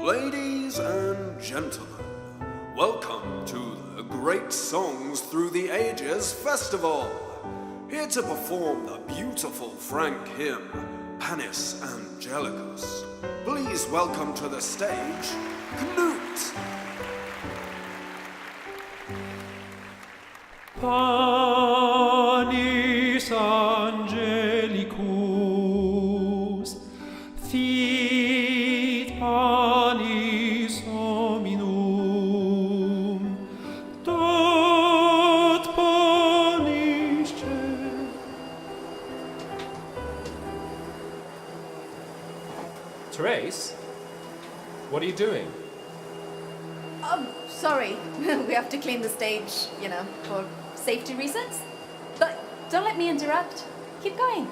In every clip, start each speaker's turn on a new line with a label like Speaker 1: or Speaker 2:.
Speaker 1: Ladies and gentlemen, welcome to the Great Songs Through the Ages Festival. Here to perform the beautiful Frank hymn, Panis Angelicus. Please welcome to the stage, Knut.
Speaker 2: Panis Angelicus, fit panis hominum, dat panis
Speaker 3: Therese, what are you doing?
Speaker 4: Sorry. We have to clean the stage, for safety reasons. But don't let me interrupt. Keep going.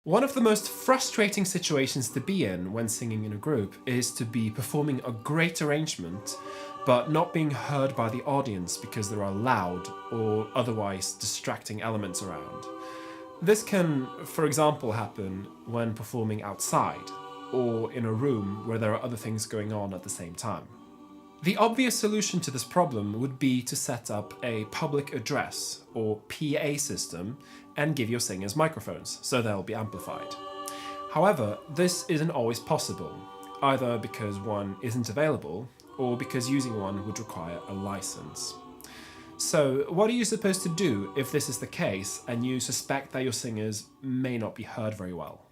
Speaker 3: One of the most frustrating situations to be in when singing in a group is to be performing a great arrangement but not being heard by the audience because there are loud or otherwise distracting elements around. This can, for example, happen when performing outside or in a room where there are other things going on at the same time. The obvious solution to this problem would be to set up a public address or PA system and give your singers microphones so they'll be amplified. However, this isn't always possible, either because one isn't available or because using one would require a license. So what are you supposed to do if this is the case and you suspect that your singers may not be heard very well?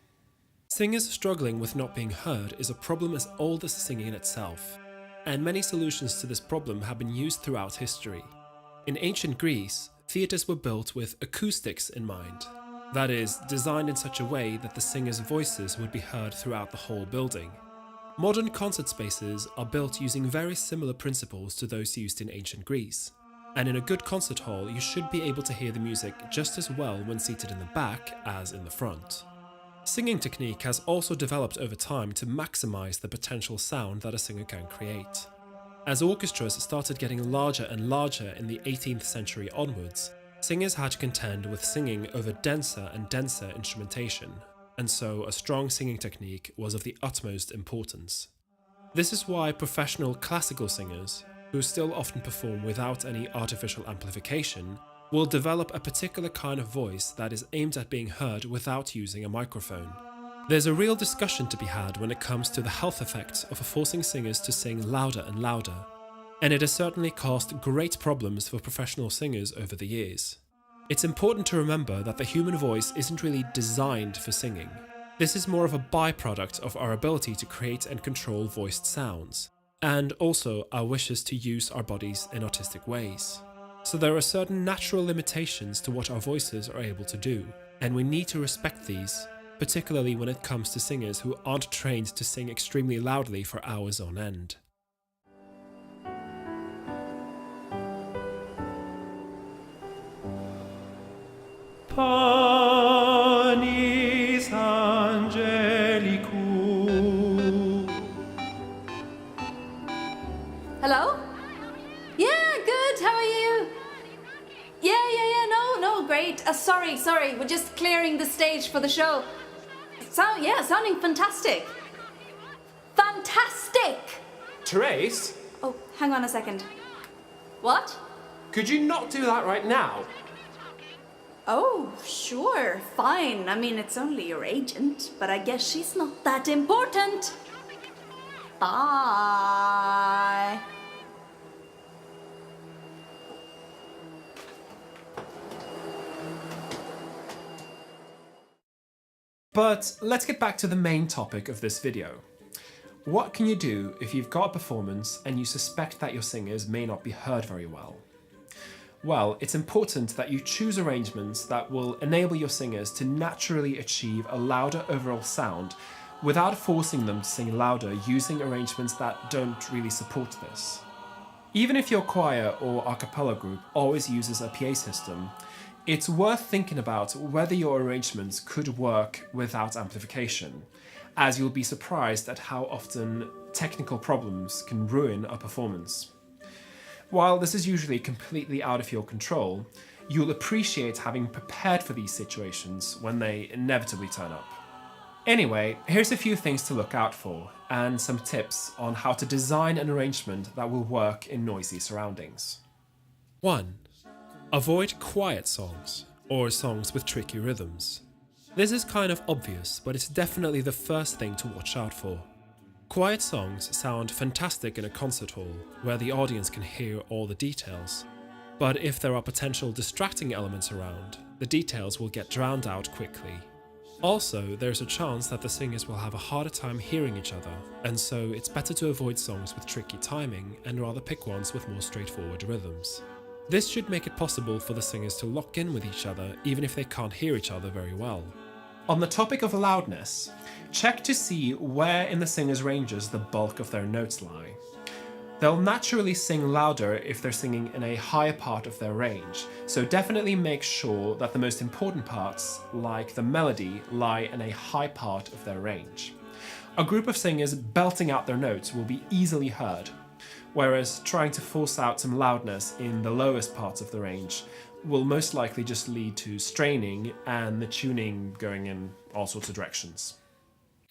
Speaker 3: Singers struggling with not being heard is a problem as old as singing in itself, and many solutions to this problem have been used throughout history. In ancient Greece, theatres were built with acoustics in mind. That is, designed in such a way that the singers' voices would be heard throughout the whole building. Modern concert spaces are built using very similar principles to those used in ancient Greece. And in a good concert hall, you should be able to hear the music just as well when seated in the back as in the front. Singing technique has also developed over time to maximize the potential sound that a singer can create. As orchestras started getting larger and larger in the 18th century onwards, singers had to contend with singing over denser and denser instrumentation, and so a strong singing technique was of the utmost importance. This is why professional classical singers, who still often perform without any artificial amplification, will develop a particular kind of voice that is aimed at being heard without using a microphone. There's a real discussion to be had when it comes to the health effects of forcing singers to sing louder and louder, and it has certainly caused great problems for professional singers over the years. It's important to remember that the human voice isn't really designed for singing. This is more of a byproduct of our ability to create and control voiced sounds, and also our wishes to use our bodies in artistic ways. So there are certain natural limitations to what our voices are able to do, and we need to respect these, particularly when it comes to singers who aren't trained to sing extremely loudly for hours on end.
Speaker 2: Panis Angelicus.
Speaker 4: Hello? Yeah, good. How are you? Yeah. No, great. Sorry. We're just clearing the stage for the show. Sounding fantastic. Fantastic!
Speaker 3: Therese,
Speaker 4: Oh, hang on a second. What?
Speaker 3: could you not do that right now?
Speaker 4: Oh, sure, fine. I mean, it's only your agent, but I guess she's not that important. Bye.
Speaker 3: But let's get back to the main topic of this video. What can you do if you've got a performance and you suspect that your singers may not be heard very well? Well, it's important that you choose arrangements that will enable your singers to naturally achieve a louder overall sound without forcing them to sing louder using arrangements that don't really support this. Even if your choir or a cappella group always uses a PA system, it's worth thinking about whether your arrangements could work without amplification, as you'll be surprised at how often technical problems can ruin a performance. While this is usually completely out of your control, you'll appreciate having prepared for these situations when they inevitably turn up. Anyway, here's a few things to look out for, and some tips on how to design an arrangement that will work in noisy surroundings.
Speaker 5: 1. Avoid quiet songs, or songs with tricky rhythms. This is kind of obvious, but it's definitely the first thing to watch out for. Quiet songs sound fantastic in a concert hall, where the audience can hear all the details. But if there are potential distracting elements around, the details will get drowned out quickly. Also, there's a chance that the singers will have a harder time hearing each other, and so it's better to avoid songs with tricky timing and rather pick ones with more straightforward rhythms. This should make it possible for the singers to lock in with each other even if they can't hear each other very well.
Speaker 3: On the topic of loudness, check to see where in the singer's ranges the bulk of their notes lie. They'll naturally sing louder if they're singing in a higher part of their range, so definitely make sure that the most important parts, like the melody, lie in a high part of their range. A group of singers belting out their notes will be easily heard, whereas trying to force out some loudness in the lowest parts of the range will most likely just lead to straining and the tuning going in all sorts of directions.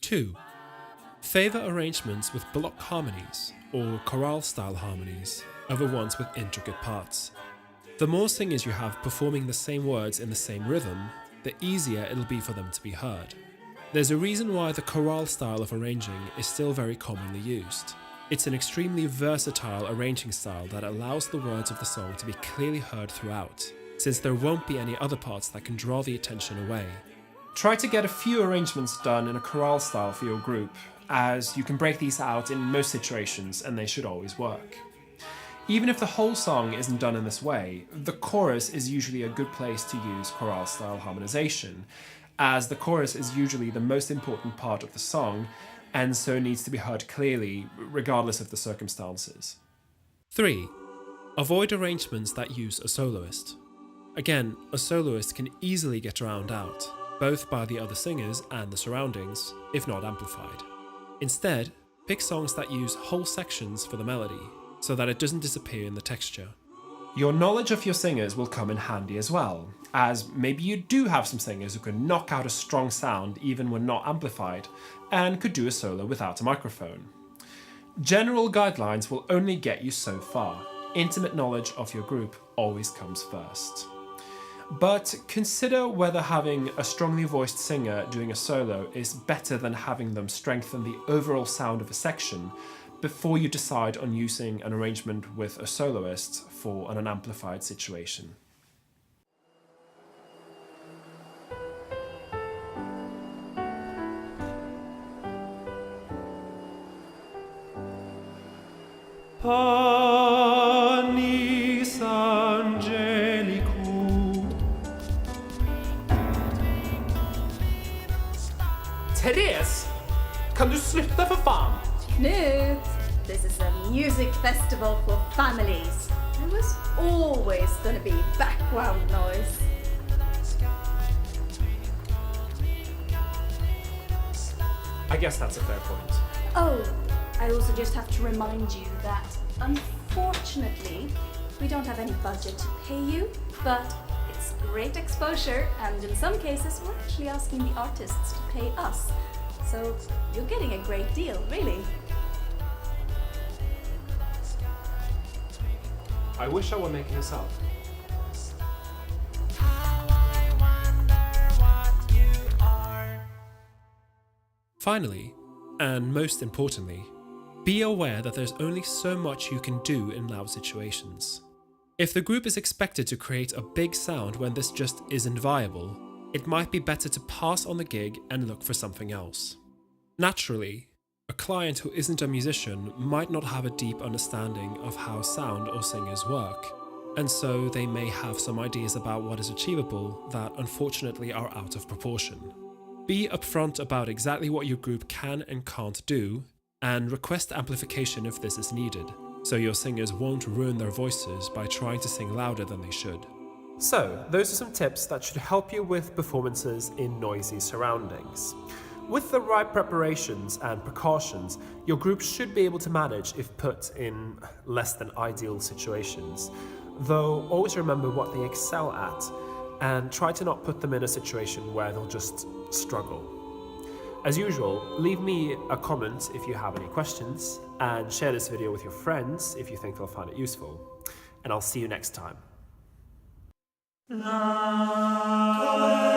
Speaker 5: 2. Favour arrangements with block harmonies, or chorale-style harmonies, over ones with intricate parts. The more singers you have performing the same words in the same rhythm, the easier it'll be for them to be heard. There's a reason why the chorale style of arranging is still very commonly used. It's an extremely versatile arranging style that allows the words of the song to be clearly heard throughout, since there won't be any other parts that can draw the attention away.
Speaker 3: Try to get a few arrangements done in a chorale style for your group, as you can break these out in most situations and they should always work. Even if the whole song isn't done in this way, the chorus is usually a good place to use chorale style harmonization, as the chorus is usually the most important part of the song and so needs to be heard clearly regardless of the circumstances.
Speaker 5: 3. Avoid arrangements that use a soloist. Again, a soloist can easily get drowned out, both by the other singers and the surroundings, if not amplified. Instead, pick songs that use whole sections for the melody, so that it doesn't disappear in the texture.
Speaker 3: Your knowledge of your singers will come in handy as well, as maybe you do have some singers who can knock out a strong sound even when not amplified, and could do a solo without a microphone. General guidelines will only get you so far. Intimate knowledge of your group always comes first. But consider whether having a strongly voiced singer doing a solo is better than having them strengthen the overall sound of a section before you decide on using an arrangement with a soloist for an unamplified situation.
Speaker 2: Panis Angelicum.
Speaker 3: Therese! Kan du sluta för fan?
Speaker 4: Knut, this is a music festival for families. There was always going to be background noise.
Speaker 3: I guess that's a fair point.
Speaker 4: Oh, I also just have to remind you that unfortunately we don't have any budget to pay you, but it's great exposure, and in some cases we're actually asking the artists to pay us. So you're getting a great deal, really.
Speaker 3: I wish I were making this up.
Speaker 5: Finally, and most importantly, be aware that there's only so much you can do in loud situations. If the group is expected to create a big sound when this just isn't viable, it might be better to pass on the gig and look for something else. Naturally, a client who isn't a musician might not have a deep understanding of how sound or singers work, and so they may have some ideas about what is achievable that unfortunately are out of proportion. Be upfront about exactly what your group can and can't do, and request amplification if this is needed, so your singers won't ruin their voices by trying to sing louder than they should.
Speaker 6: So, those are some tips that should help you with performances in noisy surroundings. With the right preparations and precautions, your group should be able to manage if put in less than ideal situations. Though, always remember what they excel at and try to not put them in a situation where they'll just struggle. As usual, leave me a comment if you have any questions and share this video with your friends if you think they'll find it useful. And I'll see you next time.
Speaker 2: La